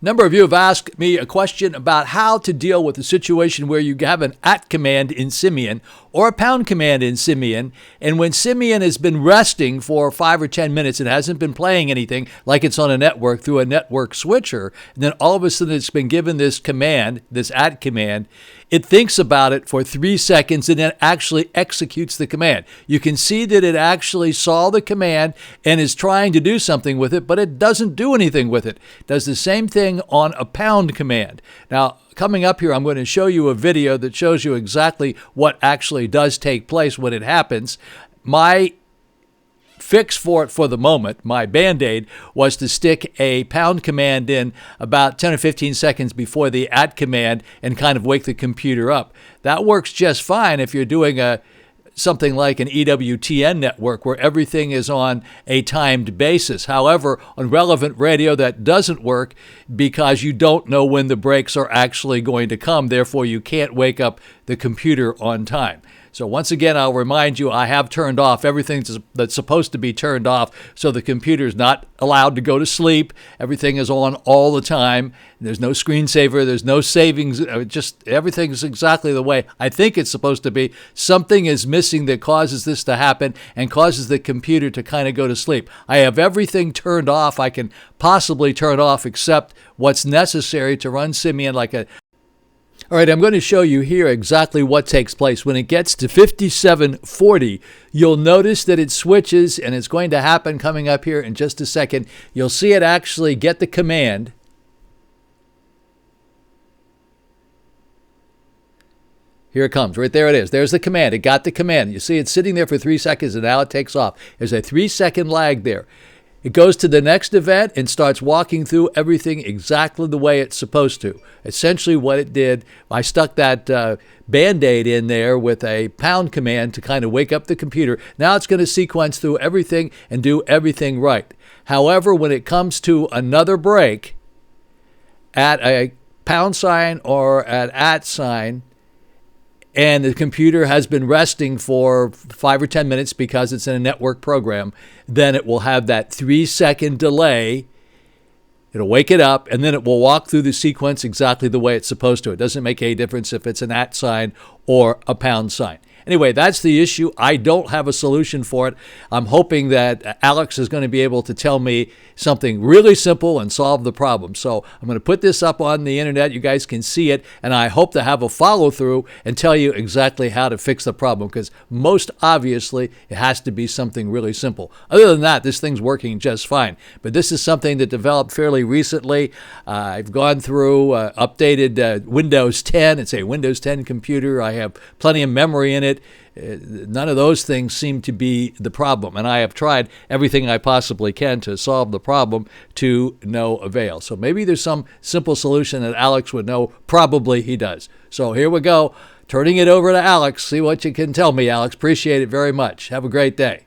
number of you have asked me a question about how to deal with a situation where you have an @ command in Simian or a pound command in Simian, and when Simian has been resting for 5 or 10 minutes, it hasn't been playing anything like it's on a network through a network switcher, and then all of a sudden it's been given this command, this @ command, it thinks about it for 3 seconds and then actually executes the command. You can see that it actually saw the command and is trying to do something with it, but it doesn't do anything with it. It does the same thing on a pound command. Now, coming up here, I'm going to show you a video that shows you exactly what actually does take place when it happens. My fix for it for the moment, my Band-Aid, was to stick a pound command in about 10 or 15 seconds before the @ command and kind of wake the computer up. That works just fine if you're doing something like an EWTN network where everything is on a timed basis. However, on relevant radio, that doesn't work because you don't know when the breaks are actually going to come. Therefore, you can't wake up the computer on time. So once again, I'll remind you, I have turned off everything that's supposed to be turned off, so the computer's not allowed to go to sleep. Everything is on all the time. There's no screensaver. There's no savings. Just everything is exactly the way I think it's supposed to be. Something is missing that causes this to happen and causes the computer to kind of go to sleep. I have everything turned off I can possibly turn off except what's necessary to run Simian like a... All right, I'm going to show you here exactly what takes place. When it gets to 5740, you'll notice that it switches, and it's going to happen coming up here in just a second. You'll see it actually get the command. Here it comes. Right there it is. There's the command. It got the command. You see it's sitting there for 3 seconds, and now it takes off. There's a 3-second lag there. It goes to the next event and starts walking through everything exactly the way it's supposed to. Essentially what it did, I stuck that Band-Aid in there with a pound command to kind of wake up the computer. Now it's going to sequence through everything and do everything right. However, when it comes to another break at a pound sign or at @ sign, and the computer has been resting for 5 or 10 minutes because it's in a network program, then it will have that 3-second delay. It'll wake it up, and then it will walk through the sequence exactly the way it's supposed to. It doesn't make any difference if it's an @ sign or a pound sign. Anyway, that's the issue. I don't have a solution for it. I'm hoping that Alex is going to be able to tell me something really simple and solve the problem. So I'm going to put this up on the internet. You guys can see it, and I hope to have a follow-through and tell you exactly how to fix the problem, because most obviously it has to be something really simple. Other than that, this thing's working just fine. But this is something that developed fairly recently. I've gone through updated Windows 10. It's a Windows 10 computer. I have plenty of memory in it. None of those things seem to be the problem, and I have tried everything I possibly can to solve the problem to no avail. So maybe there's some simple solution that Alex would know. Probably he does. So here we go, turning it over to Alex. See what you can tell me, Alex. Appreciate it very much. Have a great day.